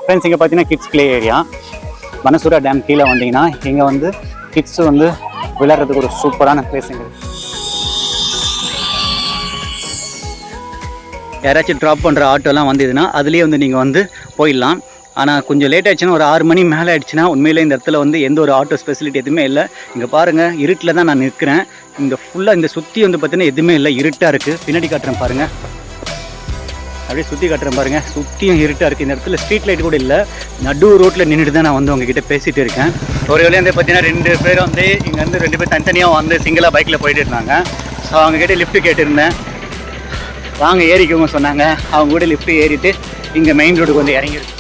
Friends இங்கே பார்த்தீங்கன்னா kids play area. பனசூரா dam கீழே வந்தீங்கன்னா இங்கே வந்து கிட்ஸ் வந்து விளையாடுறதுக்கு ஒரு சூப்பரான பிளேஸ். இங்கே யாராச்சும் ட்ராப் பண்ணுற ஆட்டோலாம் வந்ததுன்னா அதுலேயே வந்து நீங்கள் வந்து போயிடலாம். ஆனால் கொஞ்சம் லேட் ஆகிடுச்சுன்னா ஒரு 6 மணி மேலே ஆகிடுச்சுன்னா உண்மையிலே இந்த இடத்துல வந்து எந்த ஒரு ஆட்டோ ஃபெசிலிட்டி எதுவுமே இல்லை. இங்கே பாருங்கள், இருட்டில் தான் நான் நிற்கிறேன். இங்கே ஃபுல்லாக இந்த சுற்றி வந்து பார்த்தீங்கன்னா எதுவுமே இல்லை, இருட்டாக இருக்குது. பின்னாடி காட்டுறேன் பாருங்கள், அப்படியே சுற்றி காட்டுறேன் பாருங்கள், சுற்றியும் இருட்டாக இருக்குது. இந்த இடத்துல ஸ்ட்ரீட் லைட் கூட இல்லை. நடு ரோட்டில் நின்றுட்டு தான் நான் வந்து உங்ககிட்ட பேசிகிட்டு இருக்கேன். ஒரு வேலையை வந்து பார்த்தீங்கன்னா 2 பேர் வந்து இங்கேருந்து 2 பேர் தனித்தனியாக வந்து சிங்கிளாக பைக்கில் போயிட்டு இருந்தாங்க. ஸோ அவங்ககிட்ட லிஃப்ட்டு கேட்டிருந்தேன், வாங்க ஏறிக்கோங்க சொன்னாங்க. அவங்க கூட லிஃப்ட்டு ஏறிட்டு இங்கே மெயின் ரோடுக்கு வந்து இறங்கிருக்கு.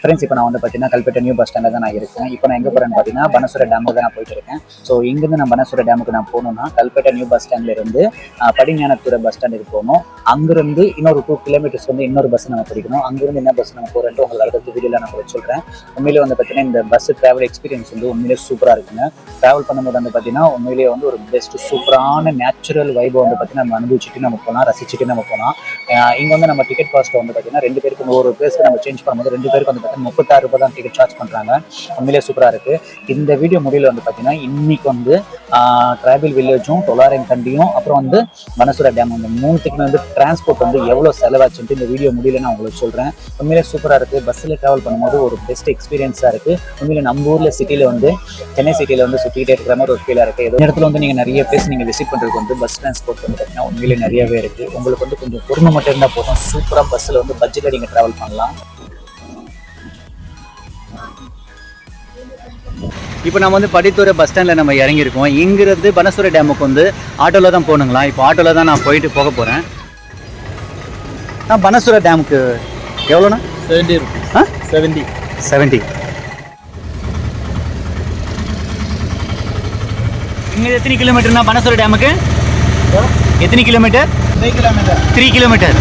ஃப்ரெண்ட்ஸ் இப்போ நான் வந்து பார்த்தீங்கன்னா கல்பேட்டை நியூ பஸ் ஸ்டாண்டில் தான் நான் இருக்கேன். இப்போ நான் எங்கே போகிறேன்னு பார்த்தீங்கன்னா பனசூரா டேமுக்கு தான் நான் போயிட்டு இருக்கேன். ஸோ இங்கேருந்து நான் பனசூரா டேமுக்கு நான் போகணுன்னா கல்பேட்டை நியூ பஸ் ஸ்டாண்ட்லேருந்து படிஞானத்துறை பஸ் ஸ்டாண்டுக்கு போகணும். அங்கேருந்து இன்னொரு 2 கிலோமீட்டர்ஸ் வந்து இன்னொரு பஸ் நம்ம பிடிக்கணும். அங்கேருந்து என்ன பஸ் நம்ம போகிறேன்ட்டு உங்களுக்கு அடுத்த வீடியோவில் நான் உங்களுக்கு சொல்கிறேன். உண்மையிலே வந்து பார்த்தீங்கன்னா இந்த பஸ் ட்ராவல் எக்ஸ்பீரியன்ஸ் வந்து உண்மையிலே சூப்பராக இருக்குங்க. ட்ராவல் பண்ணும்போது வந்து பார்த்தீங்கன்னா உண்மையிலேயே வந்து ஒரு பெஸ்ட் சூப்பரான நேச்சுரல் வைபை வந்து பார்த்தீங்கன்னா நம்ம அனுபவிச்சுட்டு நம்ம போகலாம், ரசிச்சுட்டு நம்ம போகலாம். இங்கே வந்து நம்ம டிக்கெட் காஸ்ட்டை வந்து பார்த்தீங்கன்னா 2 பேருக்கு ஒரு பிளேஸ்க்கு நம்ம சேஞ்ச் பண்ணும்போது 2 பேருக்கு வந்து 36 ரூபாய் தான் டிக்கெட் சார்ஜ் பண்ணுறாங்க. உண்மையிலே சூப்பராக இருக்குது. இந்த வீடியோ முடிவில் வந்து பார்த்தீங்கன்னா இன்னைக்கு வந்து ட்ரைபல் வில்லேஜும் தொலாரங் கண்டியும் அப்புறம் வந்து பனசூரா டேம் அந்த 3த்துக்குமே வந்து டிரான்ஸ்போர்ட் வந்து எவ்வளோ செலவாச்சுன்ட்டு இந்த வீடியோ முடியல நான் உங்களுக்கு சொல்கிறேன். உண்மையிலே சூப்பராக இருக்குது. பஸ்ஸில் ட்ராவல் பண்ணும்போது ஒரு பெஸ்ட் எக்ஸ்பீரியன்ஸாக இருக்குது. உண்மையிலே நம்ம ஊரில் சிட்டியில் வந்து சென்னை சிட்டியில் வந்து சுற்றிக்கிட்டே இருக்கிற மாதிரி ஒரு ஃபீலாக இருக்குது. இந்த இடத்துல வந்து நீங்கள் நிறைய பிளேஸ் நீங்கள் விசிட் பண்ணுறதுக்கு வந்து பஸ் டிரான்ஸ்போர்ட் வந்து பார்த்தீங்கன்னா உண்மையிலே நிறையவே இருக்குது. உங்களுக்கு வந்து கொஞ்சம் பொறுமை மட்டும் இருந்தால் போதும், சூப்பராக பஸ்ஸில் வந்து பட்ஜெட்டில் நீங்கள் ட்ராவல் பண்ணலாம். இப்போ நம்ம வந்து படித்துறை பஸ் ஸ்டாண்டில் நம்ம இறங்கியிருக்கோம். இங்கிருந்து பனசூரா டேமுக்கு வந்து ஆட்டோவில் தான் போகணுங்களா? இப்போ ஆட்டோவில் தான் நான் போயிட்டு போக போகிறேன். பனசூரா டேமுக்கு எவ்வளோண்ணா? 70 ரூபீஸ். 70. இங்கே எத்தனை கிலோமீட்டர்னா பனசூரா டேமுக்கு? எத்தனை கிலோமீட்டர்? 3 கிலோமீட்டர்.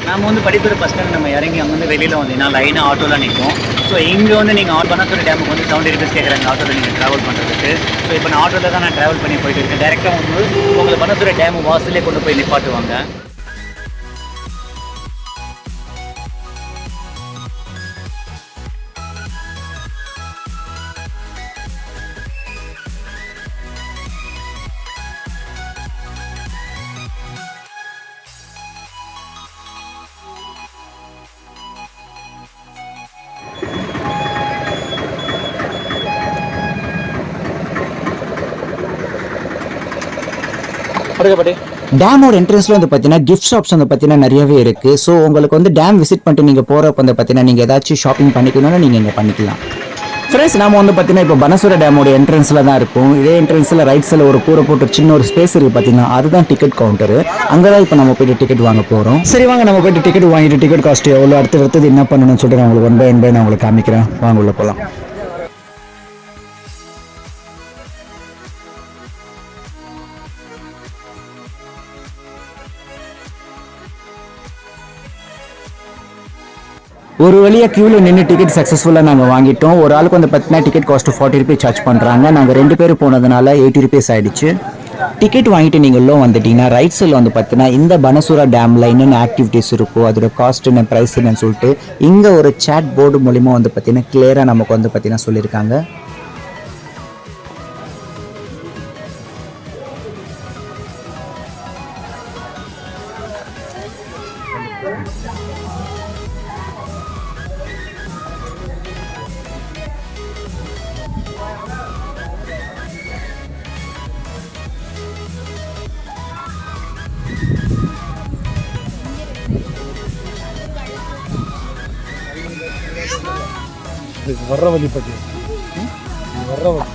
நம்ம வந்து படித்துறை பஸ் ஸ்டாண்ட் நம்ம இறங்கி அங்கேருந்து வெளியில் வந்தீங்கன்னா லைனாக ஆட்டோலாம் நிற்கும். ஸோ இங்கே வந்து நீங்கள் பனசூரா டேமுக்கு வந்து 70 ரூபீஸ் கேட்குறாங்க ஆட்டோவில் நீங்கள் ட்ராவல் பண்ணுறதுக்கு. ஸோ இப்போ நான் ஆட்டோவில் தான் நான் ட்ராவல் பண்ணி போயிட்டு இருக்கேன். டேரெக்டாக வந்து உங்களை பனசூரா டேம் வாசலே கொண்டு போய் நிப்பாட்டுவாங்க. டேமோட என்ட்ரன்ஸ்ல வந்து பார்த்தீங்கன்னா கிஃப்ட் ஷாப்ஸ் வந்து பார்த்தீங்கன்னா நிறையவே இருக்கு. ஸோ உங்களுக்கு வந்து டேம் விசிட் பண்ணிட்டு நீங்கள் போகிறப்ப வந்து பார்த்தீங்கன்னா நீங்கள் ஏதாச்சும் ஷாப்பிங் பண்ணிக்கணும்னா நீங்கள் இங்கே பண்ணிக்கலாம். ஃப்ரெண்ட்ஸ் நம்ம வந்து பார்த்தீங்கன்னா இப்போ பனசூரா டேமோட என்ட்ரன்ஸில் தான் இருக்கும். இதே என்ட்ரன்ஸில் ரைட் சைடில் ஒரு கூரை போட்டு சின்ன ஒரு ஸ்பேஸ் இருக்குது பார்த்தீங்கன்னா, அதுதான் டிக்கெட் கவுண்டர். அங்கே தான் இப்போ நம்ம போய்ட்டு டிக்கெட் வாங்க போகிறோம். சரி வாங்க நம்ம போய்ட்டு டிக்கெட் வாங்கிட்டு டிக்கெட் காஸ்ட் எவ்வளோ அடுத்தது என்ன பண்ணணும்னு சொல்லிட்டு நான் உங்களுக்கு 1 by 1 நான் உங்களுக்கு காமிக்கிறேன். வாங்க உள்ள போகலாம். ஒரு வழியாக க்யூவில் நின்று டிக்கெட் சக்ஸஸ்ஃபுல்லாக நாங்கள் வாங்கிட்டோம். ஒரு ஆளுக்கு வந்து பார்த்தீங்கன்னா டிக்கெட் காஸ்ட்டு 40 ரூபீஸ் சார்ஜ் பண்ணுறாங்க. நாங்கள் 2 பேர் போனதுனால 80 ரூபீஸ் ஆகிடுச்சு. டிக்கெட் வாங்கிட்டு நீங்கள் உள்ள வந்துட்டிங்கன்னா ரைட் சைடில் வந்து பார்த்தீங்கன்னா இந்த பனசூரா டேமில் என்னென்ன ஆக்டிவிட்டீஸ் இருக்கோ அதோட காஸ்ட் என்ன ப்ரைஸ் என்னன்னு சொல்லிட்டு இங்கே ஒரு சேட் போர்டு மூலிமா வந்து பார்த்தீங்கன்னா கிளியராக நமக்கு வந்து பார்த்தீங்கன்னா சொல்லியிருக்காங்க. வர்ற வழி பற்றி வர்ற வழி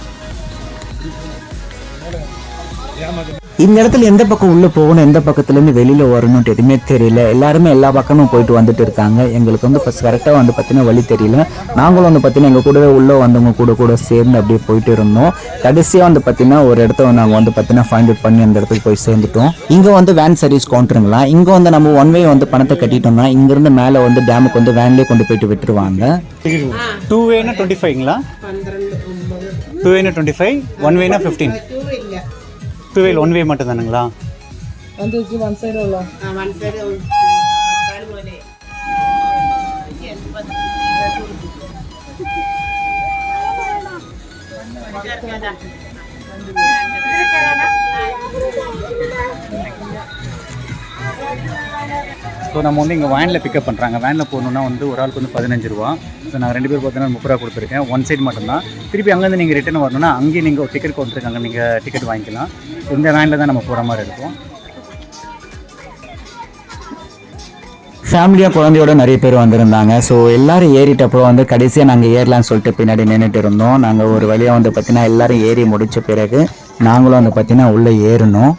இந்த இடத்துல எந்த பக்கம் உள்ள போகணும் எந்த பக்கத்துலேருந்து வெளியில் வரணும்ட்டு எதுவுமே தெரியல. எல்லாருமே எல்லா பக்கமும் போயிட்டு வந்துட்டு இருக்காங்க. எங்களுக்கு வந்து ஃபஸ்ட் கரெக்டாக வந்து பார்த்தீங்கன்னா வழி தெரியல. நாங்களும் வந்து பார்த்தீங்கன்னா எங்கள் கூடவே உள்ளே வந்தவங்க கூட சேர்ந்து அப்படியே போயிட்டு இருந்தோம். கடைசியாக வந்து பார்த்தீங்கன்னா ஒரு இடத்த நாங்கள் வந்து பார்த்தீங்கன்னா ஃபைண்ட் அவுட் பண்ணி அந்த இடத்துக்கு போய் சேர்ந்துட்டோம். இங்கே வந்து வேன் சர்வீஸ் கவுண்டருங்களா. இங்கே வந்து நம்ம 1 way வந்து பணத்தை கட்டிட்டோம்னா இங்கேருந்து மேலே வந்து டேமுக்கு வந்து வேன்லேயே கொண்டு போயிட்டு விட்டுருவாங்க. 2 way 25ங்களா? 2 வேனா 25, 1 வேனா 15. 2 வே 1 வே மட்டும் தானுங்களா? வந்துச்சு ஒன் சைடு உள்ள ஸோ நம்ம வந்து இங்கே வேனில் பிக்கப் பண்ணுறாங்க. வேனில் போகணுன்னா வந்து ஒரு ஆளுக்கு வந்து 15 ரூபா. ஸோ நான் 2 பேர் பார்த்தீங்கன்னா 30 ரூபா கொடுத்துருக்கேன். ஒன் சைடு மட்டும்தான். திருப்பி அங்கேருந்து நீங்கள் ரிட்டர்ன் வரணும்னா அங்கேயும் நீங்கள் ஒரு டிக்கெட் கொடுத்துருக்காங்க, நீங்கள் டிக்கெட் வாங்கிக்கலாம். இந்த வேனில் தான் நம்ம போகிற மாதிரி இருக்கும். ஃபேமிலியாக குழந்தையோட நிறைய பேர் வந்திருந்தாங்க. ஸோ எல்லோரும் ஏறிட்டப்போ வந்து கடைசியாக நாங்கள் ஏறலான்னு சொல்லிட்டு பின்னாடி நின்றுட்டு இருந்தோம். நாங்கள் ஒரு வழியாக வந்து பார்த்திங்கன்னா எல்லோரும் ஏறி முடித்த பிறகு நாங்களும் வந்து பார்த்திங்கன்னா உள்ளே ஏறணும்.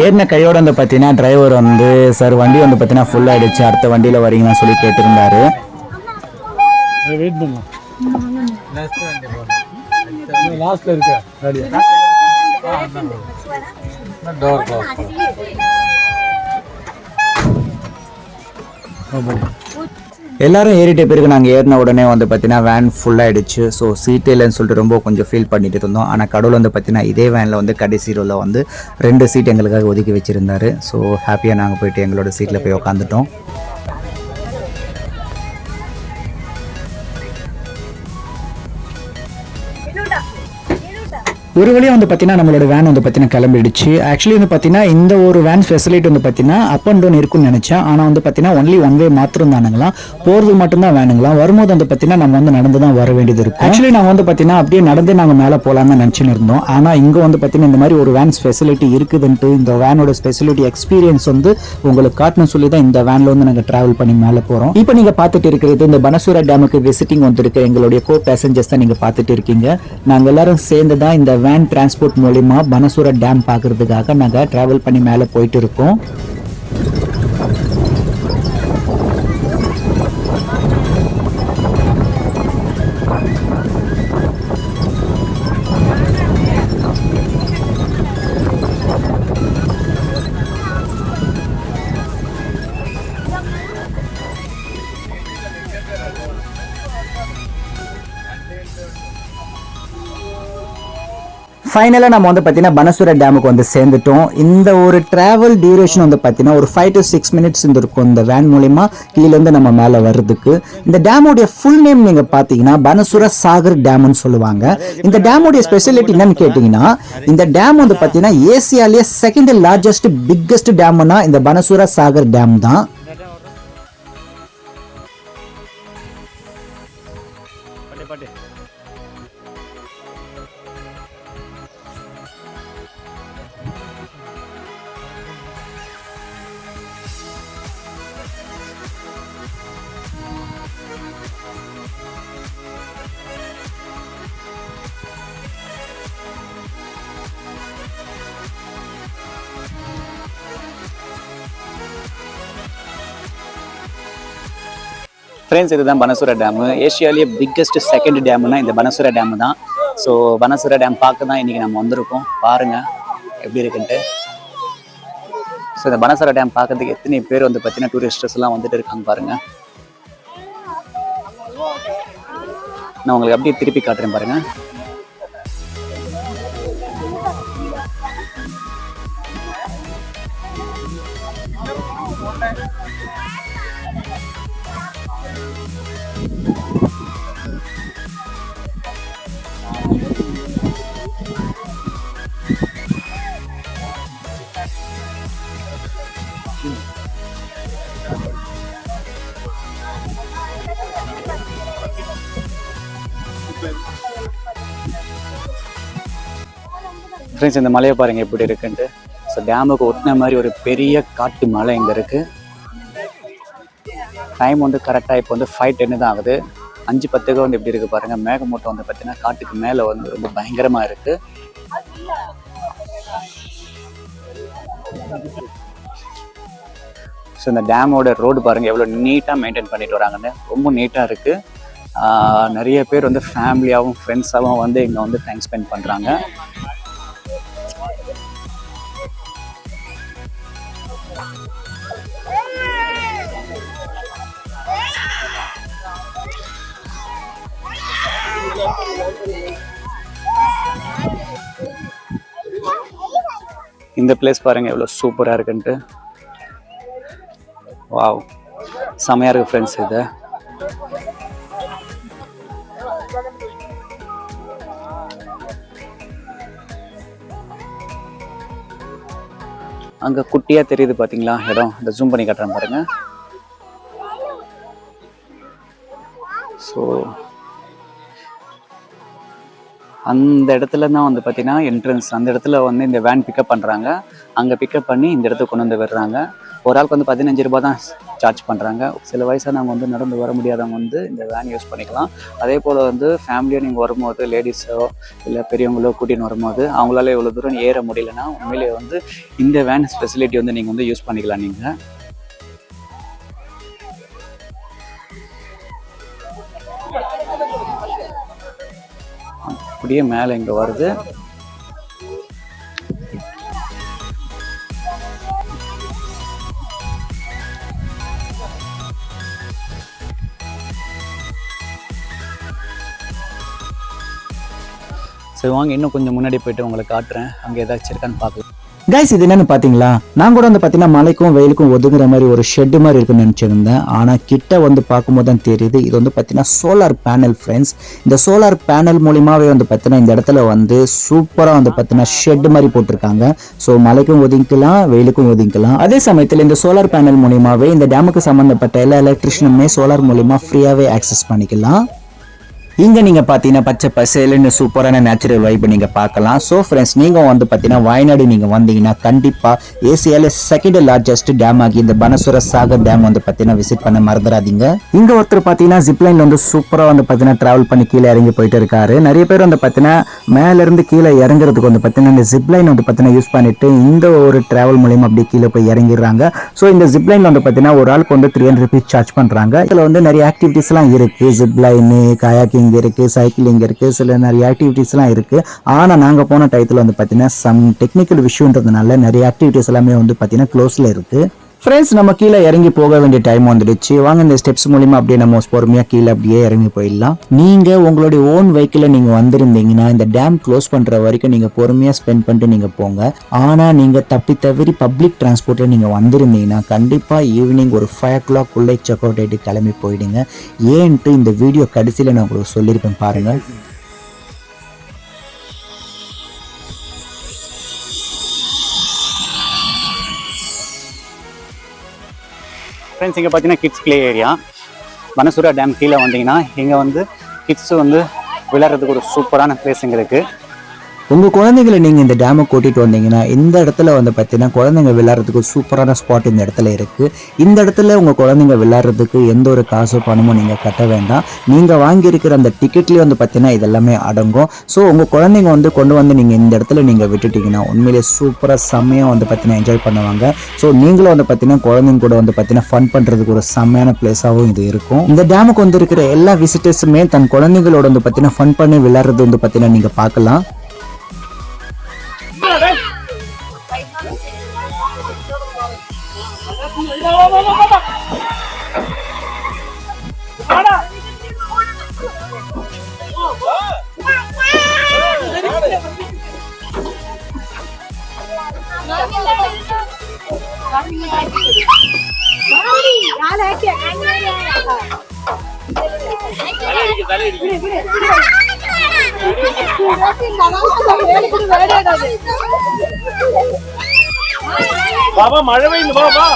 ஏறின கையோடு வந்து பார்த்தீங்கன்னா டிரைவர் வந்து சார் வண்டி வந்து பார்த்தீங்கன்னா ஃபுல் ஆகிடுச்சு, அடுத்த வண்டியில் வரீங்கன்னு சொல்லி கேட்டிருந்தாரு. வெயிட் பண்ணலாம். லாஸ்ட்டில் இருக்க டோர் எல்லாரும் ஏறிட்ட பிறகு நாங்கள் ஏறின உடனே வந்து பார்த்தீங்கன்னா வேன் ஃபுல்லாகிடுச்சு. ஸோ சீட்டு இல்லைன்னு சொல்லிட்டு ரொம்ப கொஞ்சம் ஃபீல் பண்ணிட்டு இருந்தோம். ஆனால் கடவுள் வந்து பார்த்தீங்கன்னா இதே வேனில் வந்து கடைசி ரோவில் வந்து 2 சீட் எங்களுக்காக ஒதுக்கி வச்சுருந்தாரு. ஸோ ஹாப்பியாக நாங்கள் போயிட்டு எங்களோட சீட்டில் போய் உட்காந்துட்டோம். ஒரு வழியாக வந்து பார்த்தீங்கன்னா நம்மளோட வேன் வந்து பார்த்தீங்கன்னா கிளம்பிடுச்சு. ஆக்சுவலி வந்து பார்த்தீங்கன்னா இந்த ஒரு வேன் ஃபெசிலிட்டி வந்து பார்த்தீங்கன்னா அப் அண்ட் டவுன் இருக்குன்னு நினச்சேன். ஆனால் வந்து பார்த்தீங்கன்னா ஒன்லி ஒன் வே மாத்திரம் தானுங்களாம், போகிறது மட்டும்தான் வேணுங்களாம். வரும்போது வந்து பார்த்தீங்கன்னா நம்ம வந்து நடந்து தான் வர வேண்டியது இருக்கும். ஆக்சுவலி நாங்கள் வந்து பார்த்தீங்கன்னா அப்படியே நடந்து நாங்கள் மேலே போகலான்னு நினச்சின்னு இருந்தோம். ஆனால் இங்கே வந்து பார்த்தீங்கன்னா இந்த மாதிரி ஒரு வேன்ஸ் ஃபெசிலிட்டி இருக்குதுன்ட்டு இந்த வேனோட ஃபெசிலிட்டி எக்ஸ்பீரியன்ஸ் வந்து உங்களுக்கு காட்டணும் சொல்லி தான் இந்த வேனில் வந்து நாங்கள் ட்ராவல் பண்ணி மேலே போகிறோம். இப்போ நீங்கள் பார்த்துட்டு இருக்கிறது இந்த பனசூரா டேமுக்கு விசிட்டிங் வந்துருக்கு எங்களுடைய கோ பேசஞ்சர்ஸ் தான் நீங்கள் பார்த்துட்டு இருக்கீங்க. நாங்கள் எல்லாரும் சேர்ந்து தான் இந்த வேன் டிரான்ஸ்போர்ட் மூலிமா பனசூரா டேம் பார்க்கறதுக்காக நாங்கள் டிராவல் பண்ணி மேலே போயிட்டு இருக்கோம். ஃபைனலாக நம்ம வந்து பார்த்தீங்கன்னா பனசூரா டேமுக்கு வந்து சேர்ந்துட்டோம். இந்த ஒரு ட்ராவல் டியூரேஷன் வந்து பார்த்தீங்கன்னா ஒரு 5 to 6 minutes இருக்கும் இந்த வேன் மூலிமா கீழேருந்து நம்ம மேலே வர்றதுக்கு. இந்த டேமோடைய ஃபுல் நேம் நீங்கள் பார்த்தீங்கன்னா பனசூரா சாகர் டேம்னு சொல்லுவாங்க. இந்த டேமோடைய ஸ்பெஷாலிட்டி என்னன்னு கேட்டிங்கன்னா இந்த டேம் வந்து பார்த்தீங்கன்னா ஏசியாலேயே செகண்ட் லார்ஜஸ்ட் பிக்கஸ்ட் டேம்னா இந்த பனசூரா சாகர் டேம் தான். ஃப்ரெண்ட்ஸ், இதுதான் பனசூரா டேமு. ஏஷியாலேயே பிக்கஸ்ட் செகண்ட் டேம்னா இந்த பனசூரா டேமு தான். ஸோ பனசூரா டேம் பார்க்க தான் இன்றைக்கி நம்ம வந்திருக்கோம். பாருங்கள் எப்படி இருக்குன்ட்டு. ஸோ இந்த பனசூரா டேம் பார்க்கறதுக்கு எத்தனை பேர் வந்து பார்த்தீங்கன்னா டூரிஸ்டர்ஸ்லாம் வந்துட்டு இருக்காங்க பாருங்கள். நான் உங்களுக்கு அப்படியே திருப்பி காட்டுறேன் பாருங்கள். ஃப்ரெண்ட்ஸ், இந்த மலையை பாருங்கள் எப்படி இருக்குன்ட்டு. ஸோ டேமுக்கு ஒட்டின மாதிரி ஒரு பெரிய காட்டு மலை இங்கே இருக்குது. டைம் வந்து கரெக்டாக இப்போ வந்து 5:10 தான் ஆகுது. 5:10 வந்து எப்படி இருக்குது பாருங்கள். மேகமூட்டம் வந்து பார்த்தீங்கன்னா காட்டுக்கு மேலே வந்து ரொம்ப பயங்கரமாக இருக்குது. ஸோ இந்த டேமோட ரோடு பாருங்கள் எவ்வளோ நீட்டாக மெயின்டைன் பண்ணிட்டு வராங்கன்னு. ரொம்ப நீட்டாக இருக்குது. நிறைய பேர் வந்து ஃபேமிலியாகவும் ஃப்ரெண்ட்ஸாகவும் வந்து இங்கே வந்து டைம் ஸ்பெண்ட் பண்ணுறாங்க. இந்த பிளேஸ் பாருங்கள் எவ்வளோ சூப்பராக இருக்குன்ட்டு. வாவ், செமையாக இருக்குது ஃப்ரெண்ட்ஸ். இது அங்கே குட்டியாக தெரியுது பார்த்தீங்களா இடம், இந்த ஜூம் பண்ணி காட்டுறேன் பாருங்கள். ஸோ அந்த இடத்துல தான் வந்து பார்த்தீங்கன்னா என்ட்ரன்ஸ். அந்த இடத்துல வந்து இந்த வேன் பிக்கப் பண்ணுறாங்க. அங்கே பிக்கப் பண்ணி இந்த இடத்துக்கு கொண்டு வந்து விடுறாங்க. ஒரு ஆளுக்கு வந்து 15 ரூபா தான் சார்ஜ் பண்ணுறாங்க. சில வயசானவங்க வந்து நடந்து வர முடியாதவங்க வந்து இந்த வேன் யூஸ் பண்ணிக்கலாம். அதே போல் வந்து ஃபேமிலியாக நீங்கள் வரும்போது லேடிஸோ இல்லை பெரியவங்களோ கூட்டின்னு வரும்போது அவங்களால எவ்வளோ தூரம் ஏற முடியலன்னா உண்மையிலே வந்து இந்த வேன் ஃபெசிலிட்டி வந்து நீங்கள் வந்து யூஸ் பண்ணிக்கலாம். நீங்கள் அப்படியே மேலே இங்கே வருது. சரி வாங்க, இன்னும் கொஞ்சம் முன்னாடி போயிட்டு உங்களுக்கு காட்டுறேன், அங்கே ஏதாச்சும் இருக்கான்னு பார்க்கலாம். கைஸ், இது என்னன்னு பார்த்தீங்களா, நான் கூட வந்து பார்த்தீங்கன்னா மழைக்கும் வெயிலுக்கும் ஒதுங்குற மாதிரி ஒரு ஷெட்டு மாதிரி இருக்குன்னு நினச்சிருந்தேன். ஆனால் கிட்ட வந்து பார்க்கும்போது தான் தெரியுது இது வந்து பார்த்தீங்கன்னா சோலார் பேனல் ஃப்ரெண்ட்ஸ். இந்த சோலார் பேனல் மூலியமாகவே வந்து பார்த்தீங்கன்னா இந்த இடத்துல வந்து சூப்பராக வந்து பார்த்தீங்கன்னா ஷெட் மாதிரி போட்டிருக்காங்க. ஸோ மழைக்கும் ஒதுங்கிக்கலாம், வெயிலுக்கும் ஒதுங்கிக்கலாம். அதே சமயத்தில் இந்த சோலார் பேனல் மூலியமாகவே இந்த டேமுக்கு சம்மந்தப்பட்ட எல்லா எலக்ட்ரிஷியனுமே சோலார் மூலியமாக ஃப்ரீயாகவே ஆக்சஸ் பண்ணிக்கலாம். இங்கே நீங்கள் பார்த்தீங்கன்னா பச்சை பசேலுன்னு சூப்பரான நேச்சுரல் வைப் நீங்கள் பார்க்கலாம். ஸோ ஃப்ரெண்ட்ஸ், நீங்கள் வந்து பார்த்தீங்கன்னா வயநாடு நீங்கள் வந்தீங்கன்னா கண்டிப்பாக ஏசியாவில் செகண்ட் லார்ஜஸ்ட் டேம் ஆகி இந்த பனசுர சாகர் டேம் வந்து பார்த்தீங்கன்னா விசிட் பண்ண மறந்துடாதீங்க. இங்கே ஒருத்தர் பார்த்தீங்கன்னா ஜிப்லைனில் வந்து சூப்பராக வந்து பார்த்தீங்கன்னா ட்ராவல் பண்ணி கீழே இறங்கி போயிட்டு இருக்காரு. நிறைய பேர் வந்து பார்த்தீங்கன்னா மேலேருந்து கீழே இறங்குறதுக்கு வந்து பார்த்தீங்கன்னா இந்த ஜிப்லைன் வந்து பார்த்தீங்கன்னா யூஸ் பண்ணிட்டு இந்த ஒரு ட்ராவல் மூலியமாக அப்படியே கீழே போய் இறங்கிடுறாங்க. ஸோ இந்த ஜிப்லைனில் வந்து பார்த்தீங்கன்னா ஒரு ஆளுக்கு வந்து 300 rupees சார்ஜ் பண்ணுறாங்க. இதில் வந்து நிறைய ஆக்டிவிட்டீஸ்லாம் இருக்குது. ஜிப்லைனு, கயாக்கிங் இருக்கு, சைக்கிளிங் இருக்கு, சில நிறைய ஆக்டிவிட்டீஸ்லாம் இருக்கு. ஆனால் நாங்கள் போன டயத்தில் வந்து பார்த்தீங்கன்னா சம் டெக்னிக்கல் விஷயன்றதுனால நிறைய ஆக்டிவிட்டீஸ் எல்லாமே வந்து பார்த்தீங்கன்னா க்ளோஸில் இருக்கு. ஃப்ரெண்ட்ஸ், நம்ம கீழே இறங்கி போக வேண்டிய டைம் வந்துடுச்சு. வாங்க இந்த ஸ்டெப்ஸ் மூலியமா அப்படியே நம்ம பொறுமையாக கீழே அப்படியே இறங்கி போயிடலாம். நீங்கள் உங்களுடைய ஓன் வெஹிக்கிளில் நீங்கள் வந்திருந்தீங்கன்னா இந்த டேம் க்ளோஸ் பண்ணுற வரைக்கும் நீங்கள் பொறுமையாக ஸ்பெண்ட் பண்ணிட்டு நீங்கள் போங்க. ஆனால் நீங்கள் தவறி பப்ளிக் டிரான்ஸ்போர்ட்டில் நீங்கள் வந்திருந்தீங்கன்னா கண்டிப்பாக ஈவினிங் ஒரு 5 o'clock உள்ளே செக் அவுட் ஆகிட்டு கிளம்பி போயிடுங்க. ஏன்ட்டு இந்த வீடியோ கடைசியில் நான் உங்களுக்கு சொல்லியிருப்பேன் பாருங்கள். ஃப்ரெண்ட்ஸ், இங்கே பார்த்தீங்கன்னா kids play area. Banasura dam கீழே வந்தீங்கன்னா இங்கே வந்து கிட்ஸ் வந்து விளையாடுறதுக்கு ஒரு சூப்பரான பிளேஸ் இங்கே இருக்குது. உங்கள் குழந்தைங்களை நீங்கள் இந்த டேமை கூட்டிகிட்டு வந்தீங்கன்னா இந்த இடத்துல வந்து பார்த்தீங்கன்னா குழந்தைங்க விளையாடுறதுக்கு சூப்பரான ஸ்பாட் இந்த இடத்துல இருக்குது. இந்த இடத்துல உங்கள் குழந்தைங்க விளையாடுறதுக்கு எந்த ஒரு காசு பணமும் நீங்கள் கட்ட வேண்டாம். நீங்கள் வாங்கியிருக்கிற அந்த டிக்கெட்லேயே வந்து பார்த்தீங்கன்னா இதெல்லாமே அடங்கும். ஸோ உங்கள் குழந்தைங்க வந்து கொண்டு வந்து நீங்கள் இந்த இடத்துல நீங்கள் விட்டுட்டிங்கன்னா உண்மையிலேயே சூப்பராக செம்மையாக வந்து பார்த்தீங்கன்னா என்ஜாய் பண்ணுவாங்க. ஸோ நீங்களும் வந்து பார்த்தீங்கன்னா குழந்தைங்க கூட வந்து பார்த்தீங்கன்னா ஃபன் பண்ணுறதுக்கு ஒரு செம்மையான பிளேஸாகவும் இது இருக்கும். இந்த டேமுக்கு வந்து இருக்கிற எல்லா விசிட்டர்ஸுமே தன் குழந்தைங்களோட வந்து பார்த்தீங்கன்னா ஃபன் பண்ணி விளையாடுறது வந்து பார்த்தீங்கன்னா நீங்கள் பார்க்கலாம். பாபா மழை பெய்யுது பாபா.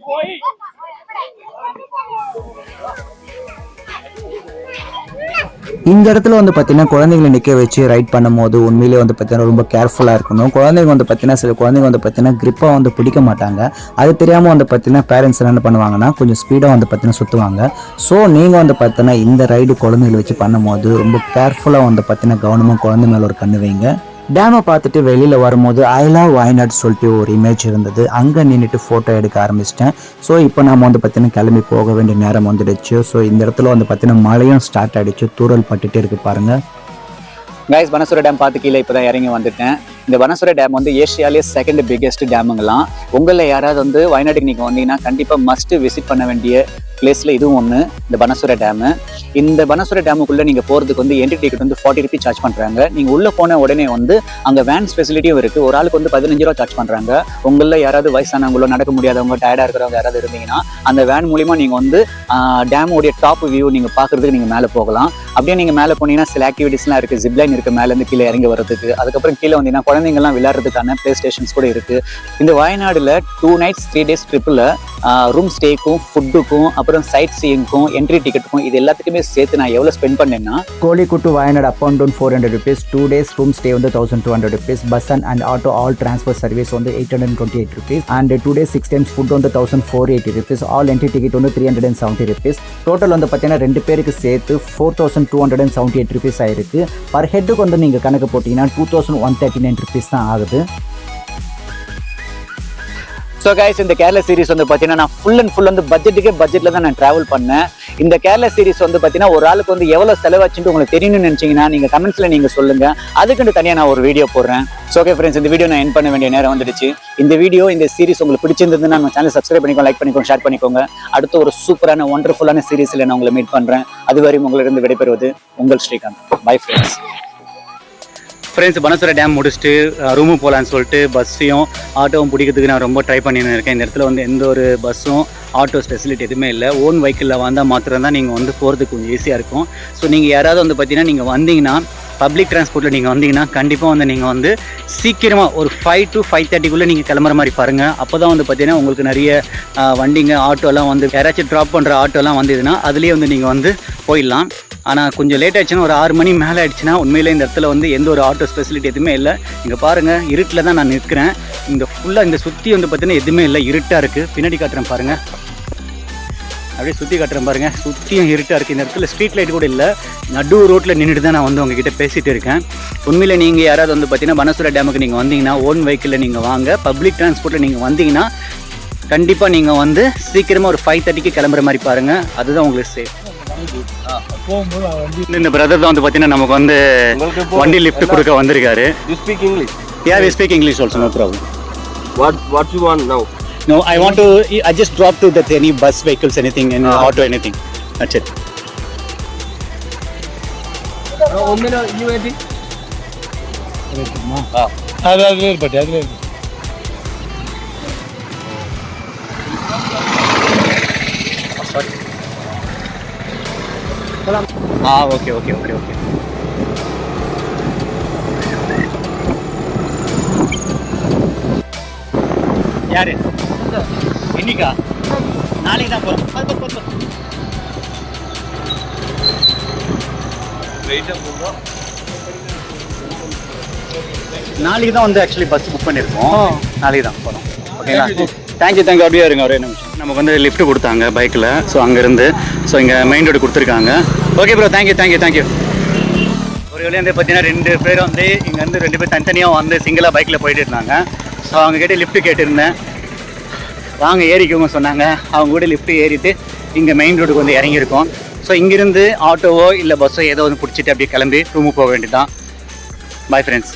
போய் இந்த இடத்துல வந்து பார்த்தீங்கன்னா குழந்தைங்களை நிற்க வச்சு ரைட் பண்ணும்போது உண்மையிலே வந்து பார்த்தீங்கன்னா ரொம்ப கேர்ஃபுல்லாக இருக்கணும். குழந்தைங்க வந்து பார்த்தீங்கன்னா சில குழந்தைங்க வந்து பார்த்தீங்கன்னா கிரிப்பாக வந்து பிடிக்க மாட்டாங்க. அது தெரியாமல் வந்து பார்த்தீங்கன்னா பேரண்ட்ஸ் என்ன பண்ணுவாங்கன்னா கொஞ்சம் ஸ்பீடாக வந்து பார்த்தீங்கன்னா சுற்றுவாங்க. ஸோ நீங்கள் வந்து பார்த்தீங்கன்னா இந்த ரைடு குழந்தைகளை வச்சு பண்ணும்போது ரொம்ப கேர்ஃபுல்லாக வந்து பார்த்தீங்கன்னா கவனமாக குழந்தை மேலே ஒரு கண்ணு வைங்க. டேமை பார்த்துட்டு வெளியில் வரும்போது ஐ லவ் வயநாடு சொல்லிட்டு ஒரு இமேஜ் இருந்தது. அங்கே நின்றுட்டு ஃபோட்டோ எடுக்க ஆரம்பிச்சிட்டேன். ஸோ இப்போ நம்ம வந்து பார்த்தீங்கன்னா கிளம்பி போக வேண்டிய நேரம் வந்துடுச்சு. ஸோ இந்த இடத்துல வந்து பார்த்தீங்கன்னா மழையும் ஸ்டார்ட் ஆகிடுச்சு, தூறல் பட்டுட்டு இருக்கு பாருங்கள். கைஸ், பனசுர டேம் பார்த்து கீழே இப்போ தான் இறங்கி வந்துட்டேன். இந்த பனசுர டேம் வந்து ஏஷியாலே செகண்ட் பிக்கெஸ்ட் டேமுங்களாம். உங்களில் யாராவது வந்து வயநாட்டுக்கு நீங்கள் வந்தீங்கன்னா கண்டிப்பாக மஸ்ட்டு விசிட் பண்ண வேண்டிய பிளேஸில் இதுவும் ஒன்று, இந்த பனசுர டேமு. இந்த பனசுர டேமுக்குள்ளே நீங்கள் போகிறதுக்கு வந்து என்ட்ரி டிக்கெட் வந்து 40 ரூபீஸ் சார்ஜ் பண்ணுறாங்க. நீங்கள் உள்ளே போன உடனே வந்து அங்கே வேன்ஸ் ஃபெசிலிட்டியும் இருக்குது. ஒரு ஆளுக்கு வந்து 15 ரூபா சார்ஜ் பண்ணுறாங்க. உங்களில் யாராவது வயசானவங்களோ நடக்க முடியாதவங்க டயர்டாக இருக்கிறவங்க யாராவது இருந்தீங்கன்னா அந்த வேன் மூலிமா நீங்கள் வந்து டேமோடைய டாப் வியூ நீங்கள் பார்க்குறதுக்கு நீங்கள் மேலே போகலாம். அப்படியே நீங்கள் மேலே போனீங்கன்னா சில ஆக்டிவிட்டீஸ்லாம் இருக்குது. ஜிப்லைன் இருக்குது மேலேருந்து கீழே இறங்கி வரதுக்கு. அதுக்கப்புறம் கீழே வந்தீங்கன்னா குழந்தைங்கள்லாம் விளையாடுறதுக்கான ப்ளே ஸ்டேஷன்ஸ் கூட இருக்குது. இந்த வயநாடில் 2 nights 3 days ட்ரிப்பில் ரூம் ஸ்டேக்கும் ஃபுட்டுக்கும் அப்புறம் சைட் சீயிங்க்கும் என்ட்ரி டிக்கெட்டுக்கும் இது எல்லாத்துக்குமே சேர்த்து நான் எவ்வளோ ஸ்பெண்ட் பண்ணேன்னா, Kozhikode to Wayanad up and down 400 rupees, 2 days room stay வந்து 1200 rupees, bus and auto all transfer service வந்து 828 rupees, and 2 days 6 times food வந்து 1480 rupees, ஆல் என்ட்ரி டிக்கெட் வந்து 370 rupees. டோட்டல் வந்து பார்த்தீங்கன்னா 2 பேருக்கு சேர்த்து 4278 rupees ஆயிருக்கு. பர் ஹெட்டுக்கு வந்து நீங்கள் கணக்கு போட்டிங்கன்னா 2139 rupees தான் ஆகுது. ஸோ கைஸ், இந்த கேரளா சீரிஸ் வந்து பார்த்தீங்கன்னா நான் ஃபுல் அண்ட் ஃபுல் வந்து பட்ஜெட்டில் தான் நான் ட்ராவல் பண்ணேன். இந்த கேரளா சீரிஸ் வந்து பார்த்தீங்கன்னா ஒரு ஆளுக்கு வந்து எவ்வளோ செலவாச்சுன்னு உங்களுக்கு தெரியணும்னு நினச்சிங்கன்னா நீங்கள் கமெண்ட்ஸில் நீங்கள் சொல்லுங்கள். அதுக்குன்னு தனியாக நான் ஒரு வீடியோ போடுறேன். ஸோ ஓகே ஃப்ரெண்ட்ஸ், இந்த வீடியோ நான் எண்ட் பண்ண வேண்டிய நேரம் வந்துடுச்சு. இந்த வீடியோ இந்த சீரிஸ் உங்களுக்கு பிடிச்சிருந்ததுன்னா நம்ம சேனல் சப்ஸ்கிரைப் பண்ணிக்கோங்க, லைக் பண்ணிக்கோங்க, ஷேர் பண்ணிக்கோங்க. அடுத்து ஒரு சூப்பரான ஒண்டர்ஃபுல்லான சீரிஸில் நான் உங்களை மீட் பண்ணுறேன். அதுவரை உங்களிடம் விடைபெறுவது உங்கள் Srikanth. Bye friends. Banasura dam முடிச்சுட்டு ரூமு போகலான்னு சொல்லிட்டு பஸ்ஸையும் ஆட்டோவும் பிடிக்கிறதுக்கு நான் ரொம்ப ட்ரை பண்ணின்னு இருக்கேன். இந்த இடத்துல வந்து எந்த ஒரு பஸ்ஸும் ஆட்டோஸ் ஃபெசிலிட்டி எதுவுமே இல்லை. ஓன் வெஹிக்கிளில் வந்தால் மாத்திரம் தான் நீங்கள் வந்து போகிறதுக்கு கொஞ்சம் ஈஸியாக இருக்கும். ஸோ நீங்கள் யாராவது வந்து பார்த்தீங்கன்னா நீங்கள் வந்தீங்கன்னா பப்ளிக் டிரான்ஸ்போர்ட்டில் நீங்கள் வந்தீங்கன்னா கண்டிப்பாக வந்து நீங்கள் வந்து சீக்கிரமாக ஒரு 5 to 5:30 நீங்கள் கிளம்புற மாதிரி பாருங்கள். அப்போ தான் வந்து பார்த்தீங்கன்னா உங்களுக்கு நிறைய வண்டிங்க ஆட்டோலாம் வந்து யாராச்சும் ட்ராப் பண்ணுற ஆட்டோலாம் வந்ததுன்னா அதுலேயே வந்து நீங்கள் வந்து போயிடலாம். ஆனால் கொஞ்சம் லேட் ஆகிடுச்சுன்னா ஒரு 6 மணி மேலே ஆகிடுச்சுன்னா உண்மையிலே இந்த இடத்துல வந்து எந்த ஒரு ஆட்டோ ஃபெசிலிட்டி எதுவுமே இல்லை. இங்கே பாருங்கள், இருட்டில் தான் நான் நிற்கிறேன். இங்கே ஃபுல்லாக இந்த சுற்றி வந்து பார்த்தீங்கன்னா எதுவுமே இல்லை, இருட்டாக இருக்குது. பின்னாடி காட்டுறேன் பாருங்கள், அப்படியே சுற்றி காட்டுறேன் பாருங்கள், சுற்றியும் இருட்டாக இருக்குது. இந்த இடத்துல ஸ்ட்ரீட் லைட் கூட இல்லை. நடு ரோட்டில் நின்றுட்டு தான் நான் வந்து உங்ககிட்ட பேசிகிட்டு இருக்கேன். உண்மையில் நீங்கள் யாராவது வந்து பார்த்தீங்கன்னா பனசுர டேமுக்கு நீங்கள் வந்தீங்கன்னா ஓன் வெஹிக்கிளில் நீங்கள் வாங்க. பப்ளிக் டிரான்ஸ்போர்ட்டில் நீங்கள் வந்தீங்கன்னா கண்டிப்பாக நீங்கள் வந்து சீக்கிரமாக ஒரு 5:30 கிளம்புற மாதிரி பாருங்கள். அதுதான் உங்களுக்கு சேஃப். இந்த பிரதர் தான் வந்து பார்த்தீங்கன்னா நமக்கு வந்து வண்டி லிஃப்ட் கொடுக்க வந்திருக்காரு. You speak English? Yeah, we speak English also, no problem. What you want now? No, I want to. I just drop to that any bus vehicles, anything, any auto, anything. That's it. Okay. யாரு இன்னைக்கா நாளைக்கு தான் போகிறோம். நாளைக்கு தான் வந்து actually bus book பண்ணியிருக்கோம். நாளைக்கு தான் போகிறோம். ஓகேங்களா? தேங்க்யூ. அப்படியே இருங்க ஒரே நிமிஷம். நமக்கு வந்து லிஃப்ட் கொடுத்தாங்க பைக்கில். ஸோ அங்கேருந்து ஸோ இங்கே மெயின் ரோடு கொடுத்துருக்காங்க. Okay bro, thank you. ஒரு வேலையை வந்து பார்த்தீங்கன்னா 2 பேர் வந்து இங்கேருந்து 2 பேர் தனித்தனியாக வந்து சிங்கிளாக பைக்கில் போயிட்டு இருந்தாங்க. ஸோ அவங்ககிட்ட லிஃப்ட்டு கேட்டிருந்தேன், வாங்க ஏறிக்கோங்க சொன்னாங்க. அவங்க கூட லிஃப்ட்டு ஏறிட்டு இங்கே மெயின் ரோடுக்கு வந்து இறங்கியிருக்கோம். ஸோ இங்கேருந்து ஆட்டோவோ இல்லை பஸ்ஸோ ஏதோ வந்து பிடிச்சிட்டு அப்படியே கிளம்பி ரூமுக்கு போக வேண்டியதான். Bye friends.